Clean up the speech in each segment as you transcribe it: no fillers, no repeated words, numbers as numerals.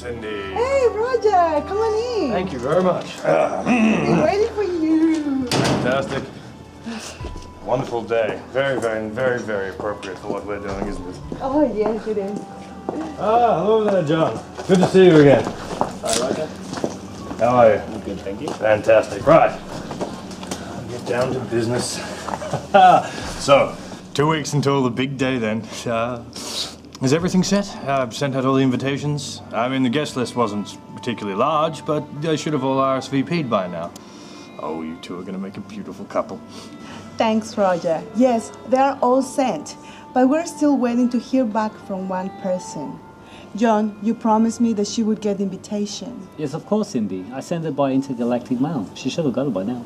Cindy. Hey, Roger, come on in. Thank you very much. I'm ready for you. Fantastic. Wonderful day. Very, very, very, very appropriate for what we're doing, isn't it? Oh, yes, it is. Ah, hello there, John. Good to see you again. Hi, Roger. How are you? I'm good, thank you. Fantastic. Right. I'll get down to business. So, 2 weeks until the big day then. Is everything set? I've sent out all the invitations. I mean, the guest list wasn't particularly large, but they should have all RSVP'd by now. Oh, you two are going to make a beautiful couple. Thanks, Roger. Yes, they are all sent, but we're still waiting to hear back from one person. John, you promised me that she would get the invitation. Yes, of course, Cindy. I sent it by intergalactic mail. She should have got it by now.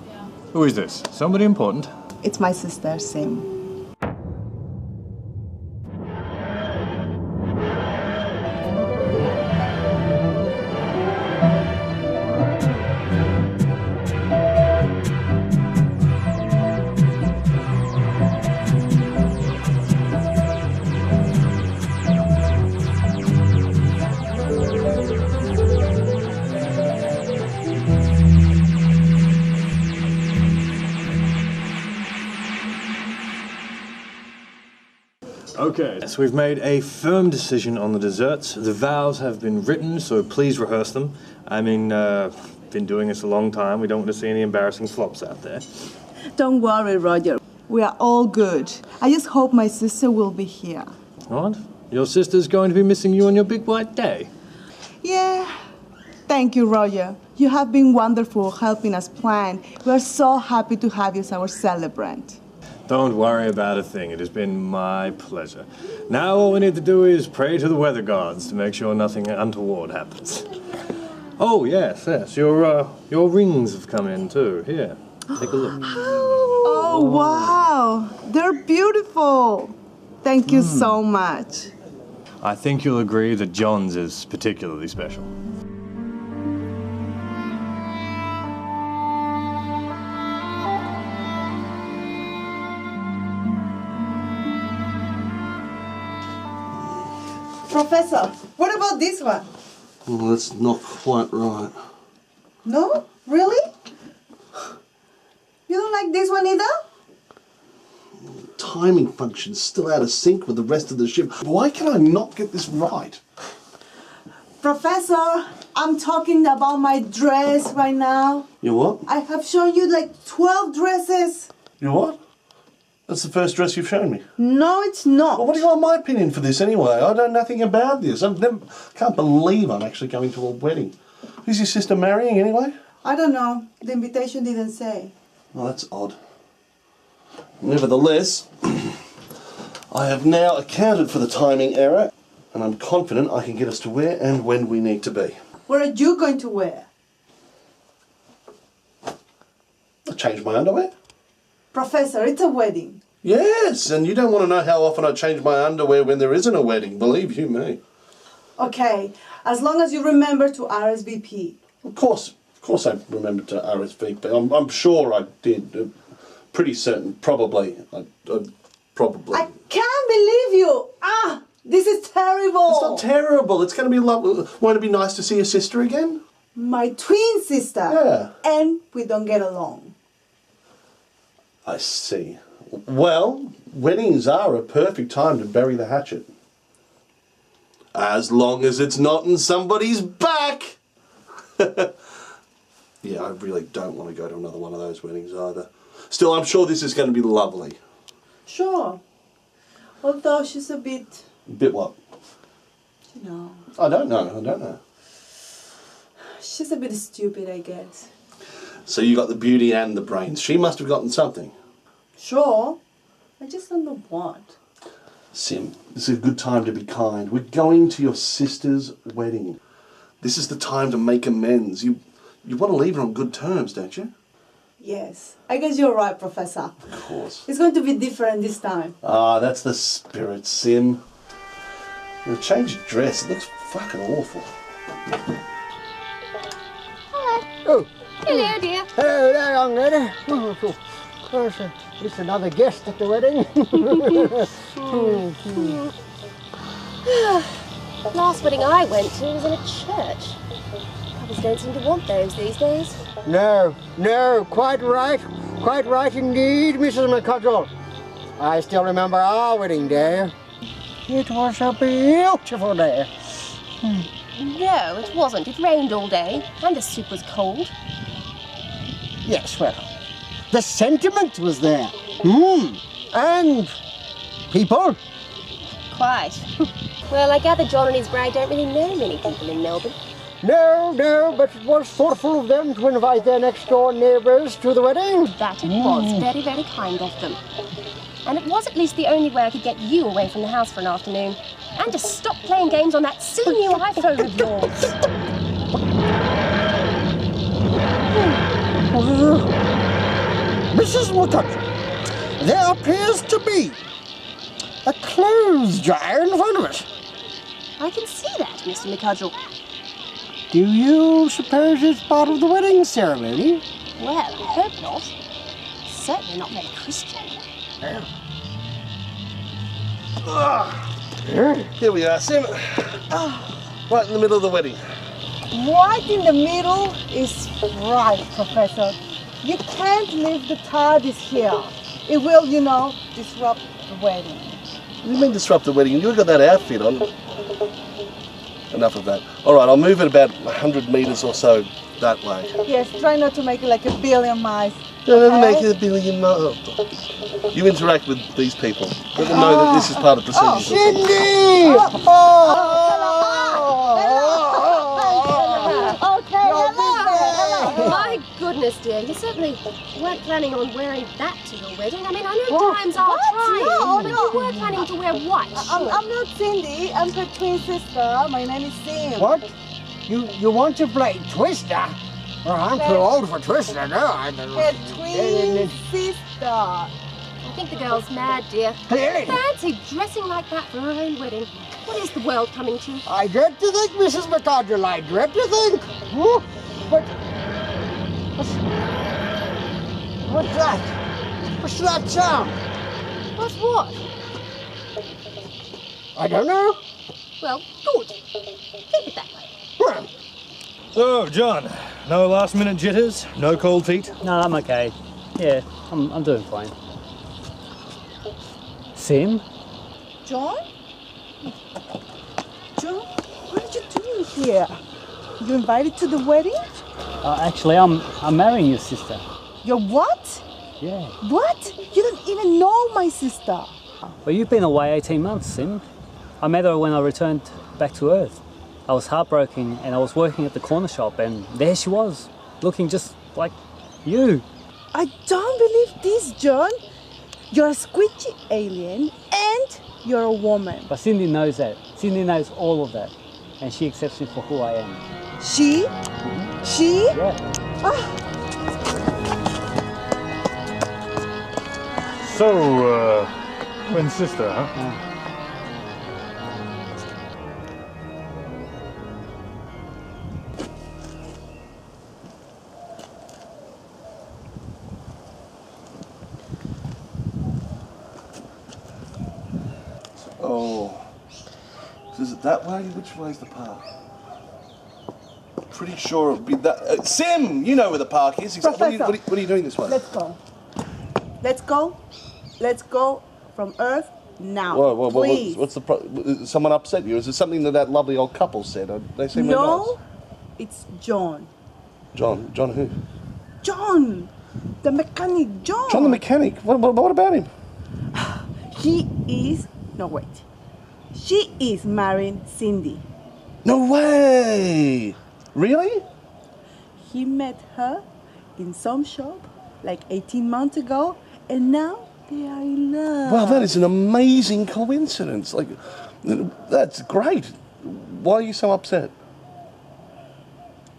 Who is this? Somebody important? It's my sister, Sim. Okay, so we've made a firm decision on the desserts. The vows have been written, so please rehearse them. I mean, been doing this a long time. We don't want to see any embarrassing flops out there. Don't worry, Roger. We are all good. I just hope my sister will be here. What? Your sister's going to be missing you on your big white day? Yeah. Thank you, Roger. You have been wonderful helping us plan. We are so happy to have you as our celebrant. Don't worry about a thing. It has been my pleasure. Now all we need to do is pray to the weather gods to make sure nothing untoward happens. Oh, yes. Your rings have come in, too. Here, take a look. Oh, wow. They're beautiful. Thank you so much. I think you'll agree that John's is particularly special. Professor, what about this one? Well, that's not quite right. No? Really? You don't like this one either? The timing function's still out of sync with the rest of the ship. Why can I not get this right? Professor, I'm talking about my dress right now. You what? I have shown you like 12 dresses. You what? That's the first dress you've shown me. No, it's not. Well, what do you want my opinion for this anyway? I know nothing about this. Can't believe I'm actually going to a wedding. Who's your sister marrying anyway? I don't know. The invitation didn't say. Well, that's odd. Nevertheless, I have now accounted for the timing error, and I'm confident I can get us to where and when we need to be. What are you going to wear? I changed my underwear. Professor, it's a wedding. Yes, and you don't want to know how often I change my underwear when there isn't a wedding, believe you me. Okay, as long as you remember to RSVP. Of course I remembered to RSVP. I'm sure I did. Pretty certain, probably. Probably. I can't believe you! This is terrible! It's not terrible. It's going to be lovely. Won't it be nice to see your sister again? My twin sister. Yeah. And we don't get along. I see. Well, weddings are a perfect time to bury the hatchet. As long as it's not in somebody's back. Yeah, I really don't want to go to another one of those weddings either. Still, I'm sure this is going to be lovely. Sure. Although she's a bit... Bit what? You know. I don't know. She's a bit stupid, I guess. So you got the beauty and the brains. She must have gotten something. Sure. I just don't know what. Sim, this is a good time to be kind. We're going to your sister's wedding. This is the time to make amends. You want to leave her on good terms, don't you? Yes. I guess you're right, Professor. Of course. It's going to be different this time. Ah, that's the spirit, Sim. Now change your dress. It looks fucking awful. Oh, Hello, dear. hello there, young lady. There's just another guest at the wedding. Last wedding I went to was in a church. Couples don't seem to want those these days. No, quite right. Quite right indeed, Mrs. McCudgel. I still remember our wedding day. It was a beautiful day. No, it wasn't. It rained all day, and the soup was cold. Yes, well, the sentiment was there. And people. Quite. Well, I gather John and his bride don't really know many people in Melbourne. No, but it was thoughtful of them to invite their next-door neighbours to the wedding. That it was. Very, very kind of them. And it was at least the only way I could get you away from the house for an afternoon. And to stop playing games on that silly new iPhone of yours. Mrs. McCudgel, there appears to be a clothes dryer in front of us. I can see that, Mr. McCudgel. Do you suppose it's part of the wedding ceremony? Well, I hope not. Certainly not very Christian. Here we are, Sim. Right in the middle of the wedding. Right in the middle is right, Professor. You can't leave the TARDIS here. It will, disrupt the wedding. What do you mean disrupt the wedding? You've got that outfit on. Enough of that. All right, I'll move it about 100 metres or so that way. Yes, try not to make it like a billion miles. Don't make it a billion miles. You interact with these people. Let them know that this is part of procedure. Cindy! My goodness, dear, you certainly weren't planning on wearing that to your wedding. I mean, I know times are trying, but you were planning to wear white. I'm not Cindy. I'm her twin sister. My name is Sim. What? You want to play Twister? Well, I'm too old for Twister now. Her twin sister. I think the girl's mad, dear. Clearly. Fancy dressing like that for her own wedding. What is the world coming to? I dread to think, Mrs. McCudgel, I dread to think. But... What's that? What's that sound? What's what? I don't know. Well, good. Keep it that way. So, John, no last-minute jitters? No cold feet? No, I'm okay. Yeah, I'm doing fine. Sim? John? John, what are you doing here? You invited to the wedding? Actually, I'm marrying your sister. Your what? Yeah. What? You don't even know my sister. Well, you've been away 18 months, Sim. I met her when I returned back to Earth. I was heartbroken and I was working at the corner shop and there she was, looking just like you. I don't believe this, John. You're a squidgy alien and you're a woman. But Cindy knows that. Cindy knows all of that. And she accepts me for who I am. She? She? Yeah. So, twin sister, huh? Oh. So is it that way? Which way's the park? Pretty sure it'd be that. Sim, you know where the park is. What are you doing this way? Let's go. Let's go. Let's go from Earth now. Whoa, please. what's the someone upset you? Is it something that lovely old couple said? They seem really No, nice. it's John. John who? John, the mechanic. John. John the mechanic. What about him? He is. No, wait. She is marrying Cindy. No way! Really? He met her in some shop like 18 months ago, and now they are in love. Well, that is an amazing coincidence. Like, that's great. Why are you so upset?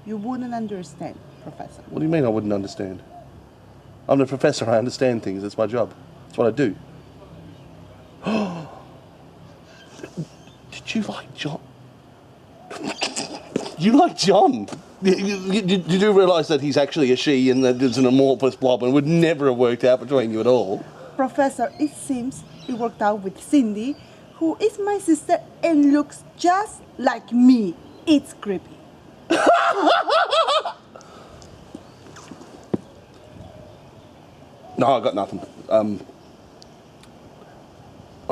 You wouldn't understand, Professor. What do you mean I wouldn't understand? I'm the professor, I understand things, that's my job. That's what I do. Did you like John? You like John? You do realise that he's actually a she and that it's an amorphous blob and would never have worked out between you at all? Professor, it seems it worked out with Cindy, who is my sister and looks just like me. It's creepy. No, I got nothing. I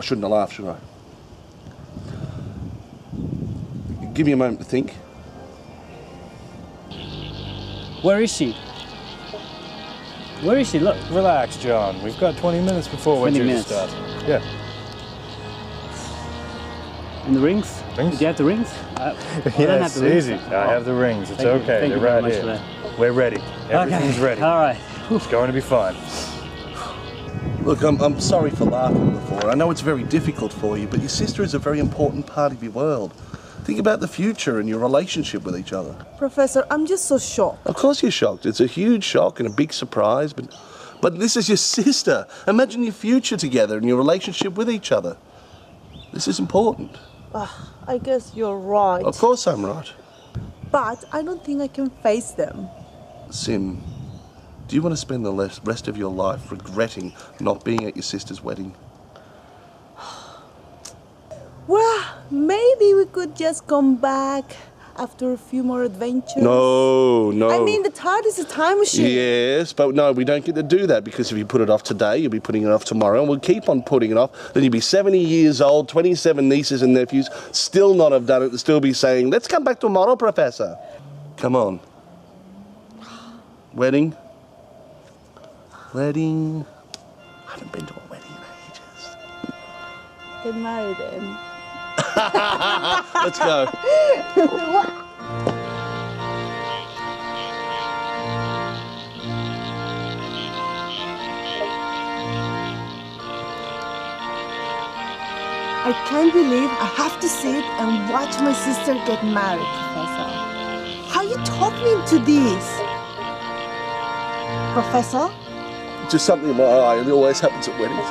shouldn't have laughed, should I? Give me a moment to think. Where is she? Where is she? Look. Relax, John. We've got 20 minutes before we're 20 due to minutes. start. Yeah. And the rings? Rings? Do you have the rings? I don't Yeah, have it's the rings. easy. I have the rings. It's Thank you. okay. Thank They're you very right much here. for that. We're ready. Everything's ready. All right. It's going to be fun. Look, I'm sorry for laughing before. I know it's very difficult for you, but your sister is a very important part of your world. Think about the future and your relationship with each other. Professor, I'm just so shocked. Of course you're shocked. It's a huge shock and a big surprise, but this is your sister. Imagine your future together and your relationship with each other. This is important. I guess you're right. Of course I'm right. But I don't think I can face them. Sim, do you want to spend the rest of your life regretting not being at your sister's wedding? Well, maybe we could just come back after a few more adventures. No. I mean, the TARDIS is a time machine. Yes, but no, we don't get to do that, because if you put it off today, you'll be putting it off tomorrow, and we'll keep on putting it off. Then you'll be 70 years old, 27 nieces and nephews, still not have done it, and still be saying, let's come back tomorrow, Professor. Come on. Wedding? Wedding? I haven't been to a wedding in ages. Get married then. Let's go. I can't believe I have to sit and watch my sister get married, Professor. How you talk me into this? Professor? Just something in my eye, and it always happens at weddings.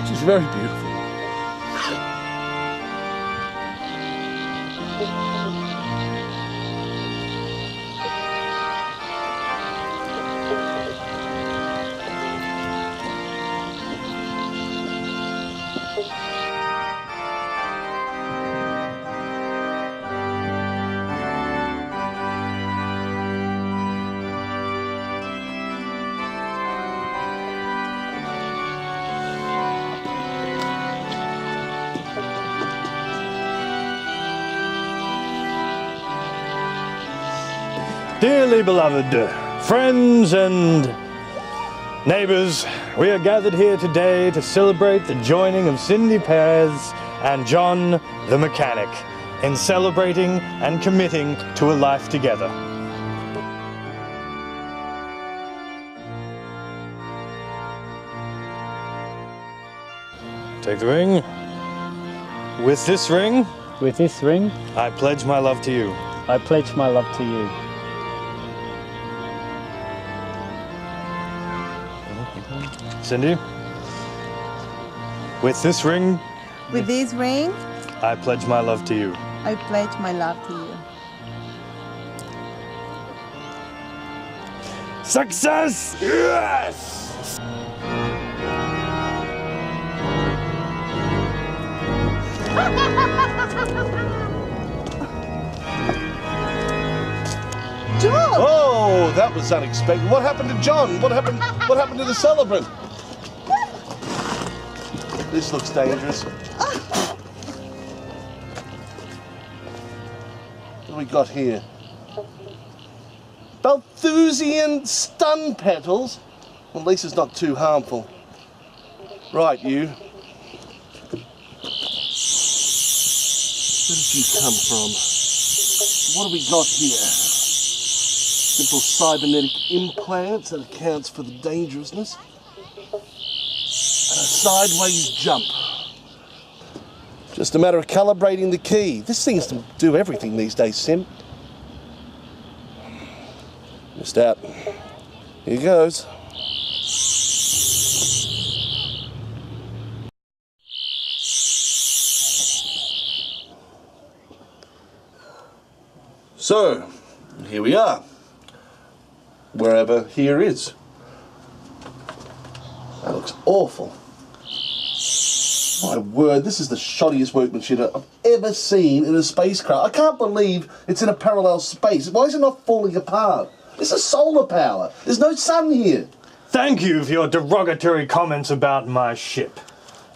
She's very beautiful. Dearly beloved friends and neighbors, we are gathered here today to celebrate the joining of Cindy Perez and John the mechanic in celebrating and committing to a life together. Take the ring. With this ring, With this ring, I pledge my love to you. I pledge my love to you. Cindy, with this ring, With this ring, I pledge my love to you. I pledge my love to you. Success! Yes! John! Oh, that was unexpected. What happened to John? What happened to the celebrant? This looks dangerous. What do we got here? Balthusian stun petals? Well, at least it's not too harmful. Right, you. Where did you come from? What have we got here? Simple cybernetic implants that accounts for the dangerousness. And a sideways jump. Just a matter of calibrating the key. This seems to do everything these days, Sim. Missed out. Here goes. So, here we are. Wherever here is. That looks awful. My word, this is the shoddiest workmanship I've ever seen in a spacecraft. I can't believe it's in a parallel space. Why is it not falling apart? This is solar power. There's no sun here. Thank you for your derogatory comments about my ship.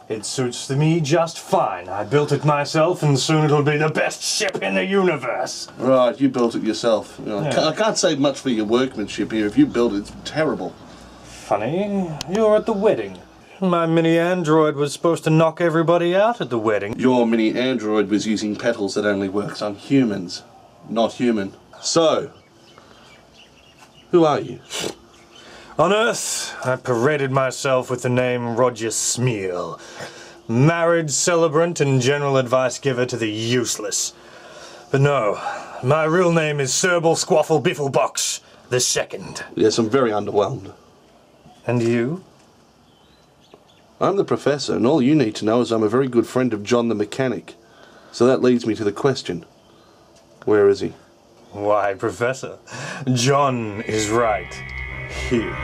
It suits me just fine. I built it myself, and soon it'll be the best ship in the universe. Right, you built it yourself. You know, Yeah. I can't say much for your workmanship here. If you built it, it's terrible. Funny, you were at the wedding. My mini android was supposed to knock everybody out at the wedding. Your mini android was using petals that only works on humans, not human. So, who are you? On Earth, I paraded myself with the name Roger Smeal. Married celebrant and general advice giver to the useless. But no, my real name is Serble Squaffle Bifflebox the Second. Yes, I'm very underwhelmed. And you? I'm the professor, and all you need to know is I'm a very good friend of John the mechanic. So that leads me to the question. Where is he? Why, Professor, John is right here.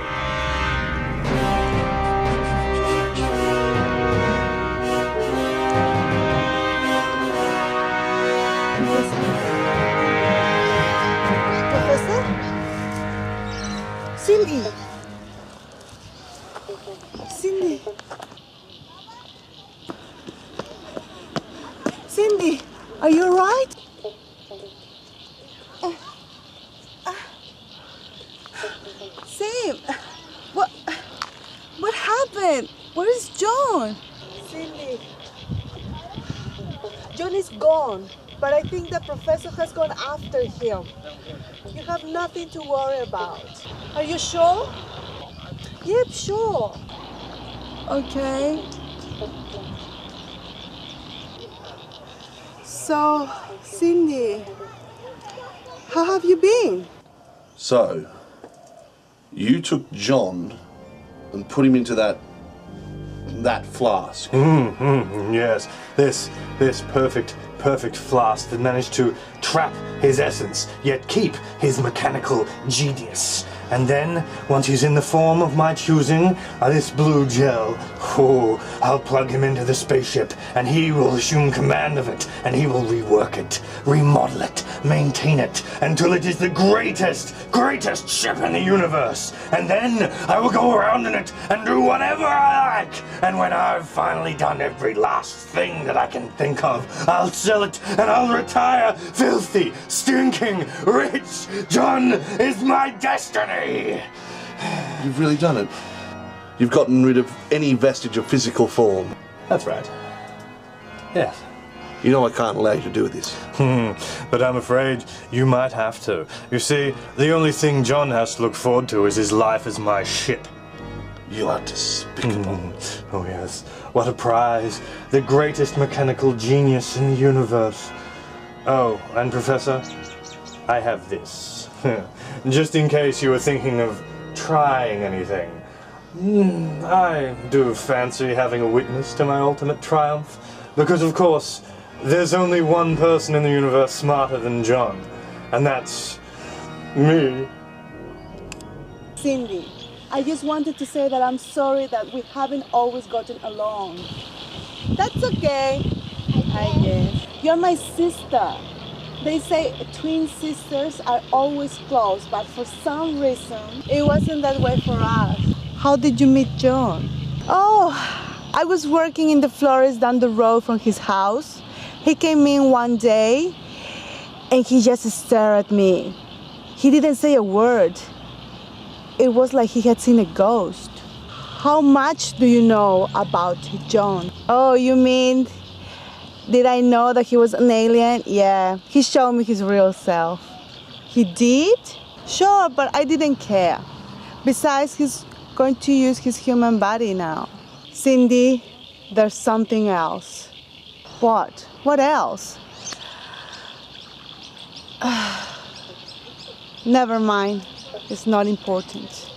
Professor? Cindy! Cindy! Cindy, are you all right? Sam, what happened? Where is John? Cindy, John is gone, but I think the professor has gone after him. You have nothing to worry about. Are you sure? Yep, sure. Okay. So, Cindy, how have you been? So, you took John and put him into that flask. Yes, this perfect flask that managed to trap his essence, yet keep his mechanical genius. And then, once he's in the form of my choosing, this blue gel, I'll plug him into the spaceship, and he will assume command of it, and he will rework it, remodel it, maintain it, until it is the greatest ship in the universe. And then I will go around in it and do whatever I like. And when I've finally done every last thing that I can think of, I'll sell it and I'll retire filthy, stinking, rich. John is my destiny. You've really done it. You've gotten rid of any vestige of physical form. That's right. Yes. You know I can't allow you to do this. But I'm afraid you might have to. You see, the only thing John has to look forward to is his life as my ship. You are despicable. Oh yes, what a prize. The greatest mechanical genius in the universe. Oh, and Professor, I have this. Just in case you were thinking of trying anything. I do fancy having a witness to my ultimate triumph. Because of course, there's only one person in the universe smarter than John. And that's me. Cindy, I just wanted to say that I'm sorry that we haven't always gotten along. That's okay, I guess. You're my sister. They say twin sisters are always close, but for some reason, it wasn't that way for us. How did you meet John? Oh, I was working in the florist down the road from his house. He came in one day, and he just stared at me. He didn't say a word. It was like he had seen a ghost. How much do you know about John? Oh, you mean, did I know that he was an alien? Yeah, he showed me his real self. He did? Sure, but I didn't care. Besides, he's going to use his human body now. Cindy, there's something else. What? What else? Never mind. It's not important.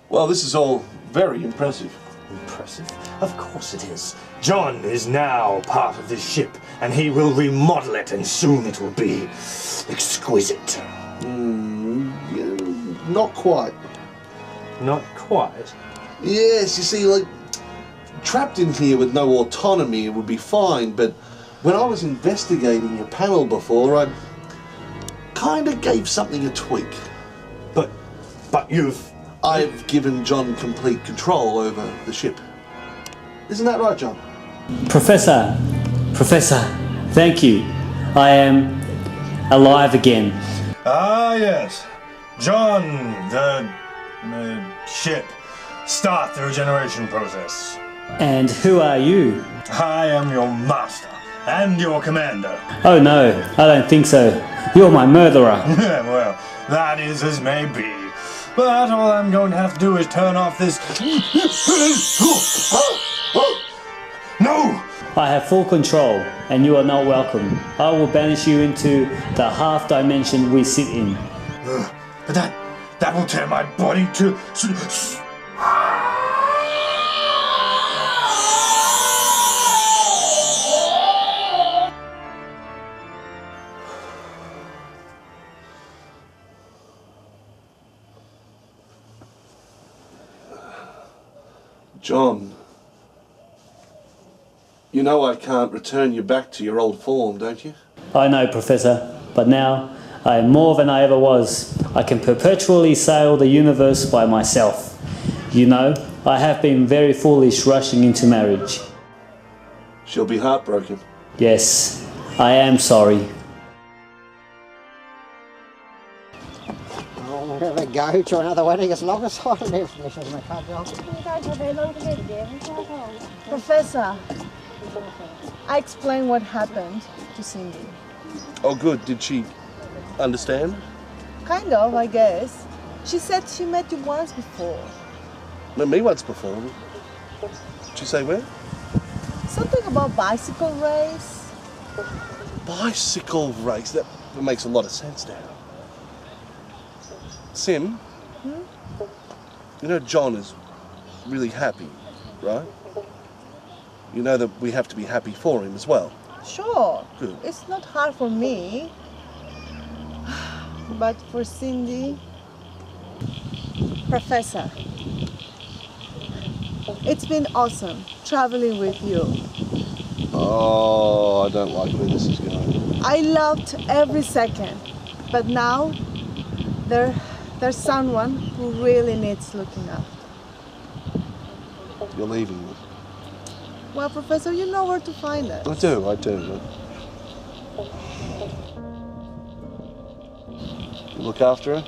Well, this is all very impressive. Impressive? Of course it is. John is now part of this ship, and he will remodel it, and soon it will be exquisite. Not quite. Not quite. Yes, you see, like, trapped in here with no autonomy, it would be fine, but when I was investigating your panel before, I kind of gave something a tweak. But I've given John complete control over the ship. Isn't that right, John? Professor, thank you. I am alive again. Ah, yes. John, the ship. Start the regeneration process. And who are you? I am your master and your commander. Oh no, I don't think so. You're my murderer. Well, that is as may be. But all I'm going to have to do is turn off this... No! I have full control, and you are not welcome. I will banish you into the half dimension we sit in. But that will tear my body to... John, you know I can't return you back to your old form, don't you? I know, Professor, but now I am more than I ever was. I can perpetually sail the universe by myself. You know, I have been very foolish rushing into marriage. She'll be heartbroken. Yes, I am sorry. I'm going to go to another wedding as long as I live, Mrs. McCudgel. You don't have very long to live, dear. It's not old. Professor, I explained what happened to Cindy. Oh good, did she understand? Kind of, I guess. She said she met you once before. Met me once before. Did she say where? Something about bicycle race. Bicycle race, that makes a lot of sense now. Sim, you know John is really happy, right? You know that we have to be happy for him as well. Sure. Good. It's not hard for me. But for Cindy... Professor, it's been awesome traveling with you. Oh, I don't like where this is going. I loved every second. But now, there's someone who really needs looking after. You're leaving me. Well, Professor, you know where to find us. I do. You look after her?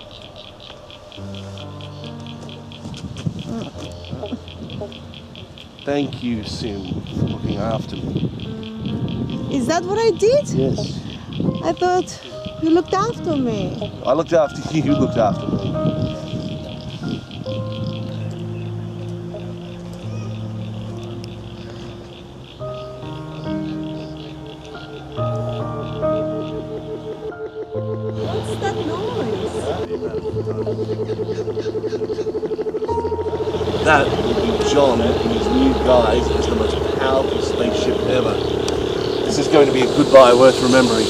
Thank you, Sim, for looking after me. Is that what I did? Yes. I thought you looked after me. I looked after you, you looked after me. What's that noise? That will be John and his new guys as the most powerful spaceship ever. This is going to be a goodbye worth remembering.